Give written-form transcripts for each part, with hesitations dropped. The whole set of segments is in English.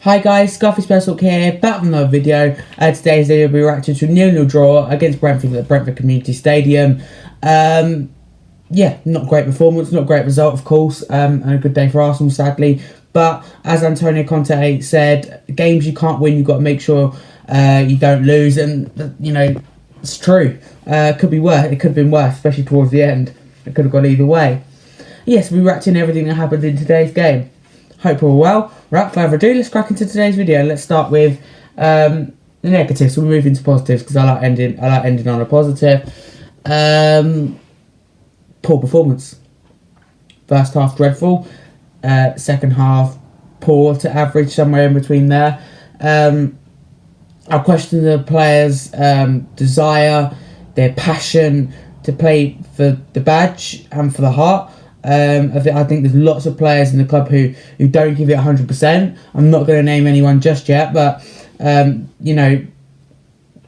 Hi guys, Scarfy Spurs here, back with another video. Today's video will be reacting to a 0-0 draw against Brentford at the Brentford Community Stadium. Yeah, not a great performance, not a great result of course, and a good day for Arsenal sadly. But as Antonio Conte said, games you can't win, you've got to make sure you don't lose, and you know, it's true. Could be worse, it could have been worse, especially towards the end. It could have gone either way. Yes, we're reacting everything that happened in today's game. Hope we're all well. Without further ado, let's crack into today's video. Let's start with the negatives. We'll move into positives because I like ending on a positive. Poor performance. First half dreadful. Second half poor to average, somewhere in between there. I question the players' desire, their passion to play for the badge and for the heart. I think there's lots of players in the club who don't give it 100%. I'm not going to name anyone just yet, but you know,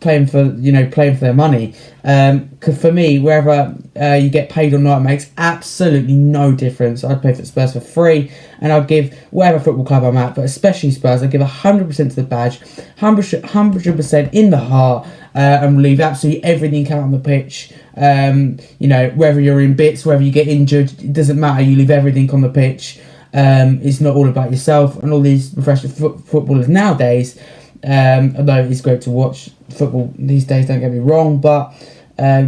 playing for their money. Because for me, wherever you get paid or not, it makes absolutely no difference. I'd play for Spurs for free, and I'd give whatever football club I'm at, but especially Spurs, I'd give 100% to the badge, 100% in the heart, and leave absolutely everything out on the pitch. You know, whether you're in bits, whether you get injured, it doesn't matter. You leave everything on the pitch. It's not all about yourself. And all these professional footballers nowadays, although it's great to watch football these days, don't get me wrong, but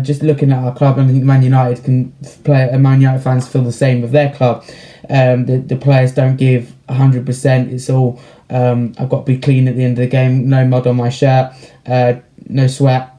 just looking at our club, and I think Man United Man United fans feel the same with their club. The players don't give 100%. It's all I've got to be clean at the end of the game, no mud on my shirt, no sweat.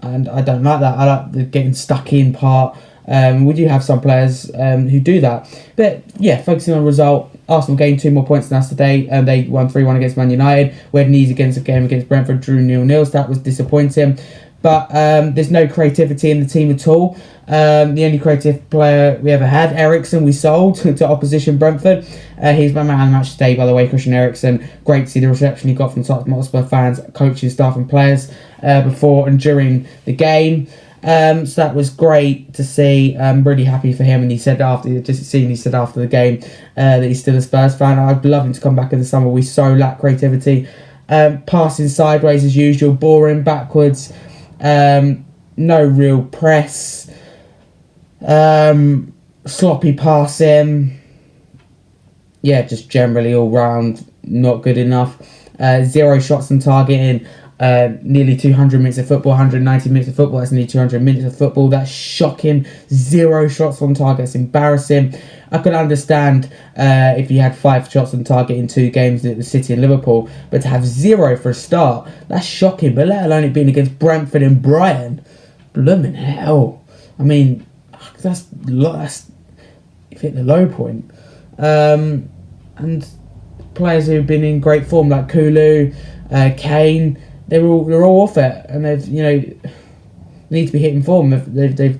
And I don't like that. I like the getting stuck in part. We do have some players who do that. But yeah, focusing on the result, Arsenal gained 2 more points than us today, and they won 3-1 against Man United. We had an easy game against Brentford, drew 0-0, so that was disappointing. But there's no creativity in the team at all. The only creative player we ever had, Eriksen, we sold to opposition Brentford. He's my man of the match today, by the way, Christian Eriksen. Great to see the reception he got from Tottenham Hotspur fans, coaching staff and players before and during the game. So that was great to see. I'm really happy for him, and he said after the game that he's still a Spurs fan. I'd love him to come back in the summer. We so lack creativity. Passing sideways as usual, boring, backwards, no real press, sloppy passing. Yeah, just generally all round not good enough. 0 shots on target in nearly 200 minutes of football, 190 minutes of football. That's nearly 200 minutes of football. That's shocking. 0 shots on target. It's embarrassing. I could understand if you had 5 shots on target in 2 games at the City and Liverpool, but to have 0 for a start, that's shocking. But let alone it being against Brentford and Brighton, blooming hell. I mean, that's you've hit the low point. And players who've been in great form like Kulu, Kane, they're all off it, and they've need to be hitting form. They've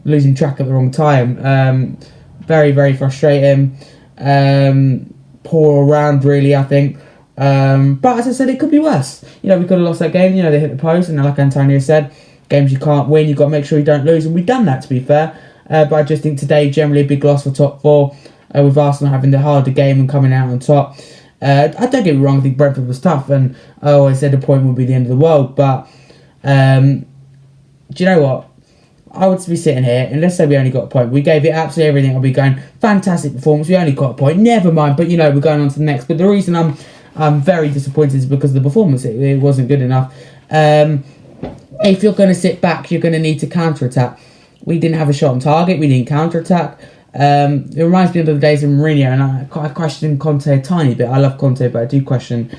losing track at the wrong time. Very, very frustrating. Poor around really, I think. But as I said, it could be worse. We could have lost that game. They hit the post, and like Antonio said, games you can't win, you've got to make sure you don't lose, and we've done that, to be fair. But I just think today generally a big loss for top 4. With Arsenal having the harder game and coming out on top. I don't get me wrong, I think Brentford was tough, and I always said the point would be the end of the world, but do you know what? I would be sitting here, and let's say we only got a point. We gave it absolutely everything. I'll be going, fantastic performance, we only got a point, never mind, but we're going on to the next. But the reason I'm very disappointed is because of the performance. It wasn't good enough. If you're going to sit back, you're going to need to counter-attack. We didn't have a shot on target, we didn't counter-attack. It reminds me of the days of Mourinho, and I question Conte a tiny bit. I love Conte, but I do question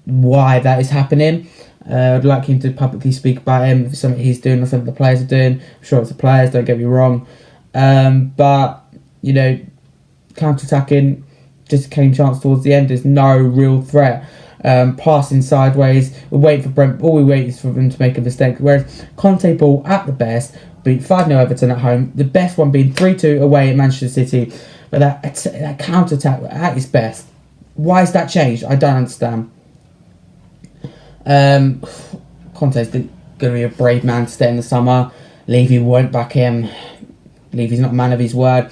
why that is happening. I'd like him to publicly speak about him, if it's something he's doing or something the players are doing. I'm sure it's the players, don't get me wrong. But, counter-attacking, just came chance towards the end. There's no real threat. Passing sideways, we're waiting for Brent. All we wait is for them to make a mistake. Whereas Conte ball at the best beat 5-0 Everton at home. The best one being 3-2 away at Manchester City. But that counter attack at its best. Why has that changed? I don't understand. Conte's going to be a brave man to stay in the summer. Levy won't back him. Levy's not a man of his word.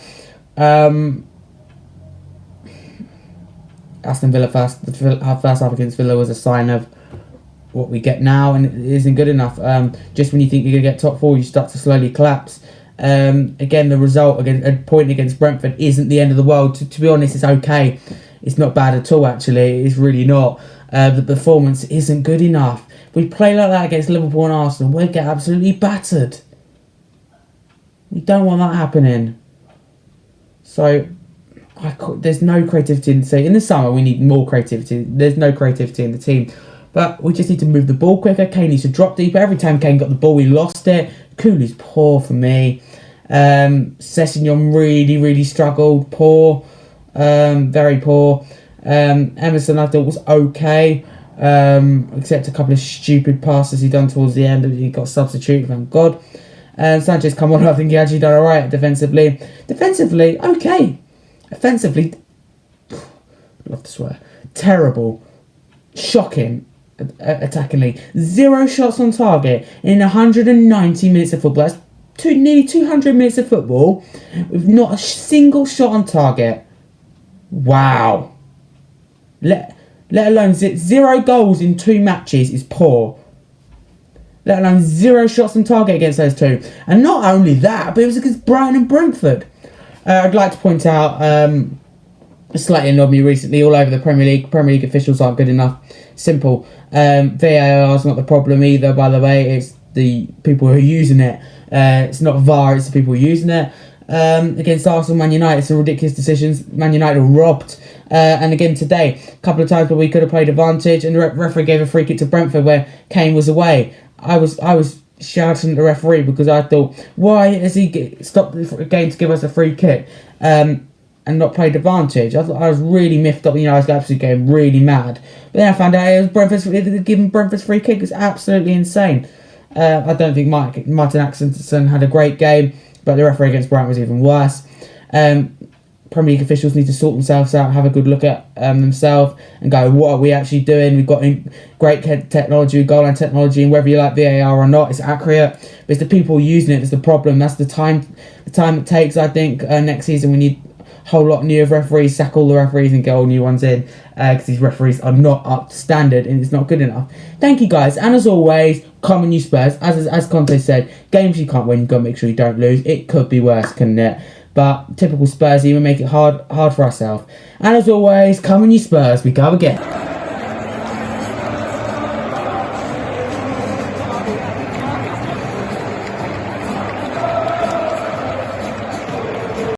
Aston Villa first half against Villa was a sign of what we get now, and it isn't good enough. Just when you think you're going to get top four, you start to slowly collapse. Again, the result, a point against Brentford, isn't the end of the world. To be honest, it's okay. It's not bad at all, actually. It's really not. The performance isn't good enough. If we play like that against Liverpool and Arsenal, we'll get absolutely battered. We don't want that happening. So, there's no creativity in the team. In the summer, we need more creativity. There's no creativity in the team. But we just need to move the ball quicker. Kane needs to drop deeper. Every time Kane got the ball, we lost it. Cooley's poor for me. Sessegnon really struggled. Poor. Very poor. Emerson, I thought, was okay. Except a couple of stupid passes he done towards the end. He got substituted, thank God. Sanchez come on, I think he actually done alright defensively. Defensively, okay. Offensively, I love to swear, terrible. Shocking. Attackingly, 0 shots on target in 190 minutes of football. That's nearly 200 minutes of football with not a single shot on target. Wow. Let alone 0 goals in 2 matches is poor. Let alone 0 shots on target against those two. And not only that, but it was against Brighton and Brentford. I'd like to point out, slightly annoyed me recently all over the Premier League. Premier League officials aren't good enough. Simple. VAR is not the problem either, by the way. It's the people who are using it. It's not VAR, it's the people who are using it. Against Arsenal, Man United, some ridiculous decisions. Man United are robbed. And again today, a couple of times where we could have played advantage, and the referee gave a free kick to Brentford where Kane was away. I was shouting at the referee because I thought, why has he stopped the game to give us a free kick and not played advantage? I thought I was really miffed up. I was absolutely getting really mad. But then I found out it was giving Brentford's free kick. It's absolutely insane. I don't think Martin Atkinson had a great game, but the referee against Brighton was even worse. Premier League officials need to sort themselves out, have a good look at themselves and go, what are we actually doing? We've got great technology, goal line technology, and whether you like VAR or not, it's accurate. But it's the people using it that's the problem. That's the time it takes, I think. Next season we need a whole lot new of referees, sack all the referees and get all new ones in, because these referees are not up to standard and it's not good enough. Thank you guys, and as always, come on you Spurs. As Conte said, games you can't win, you've got to make sure you don't lose. It could be worse, couldn't it? But typical Spurs, even make it hard for ourselves. And as always, come on you Spurs, we go again.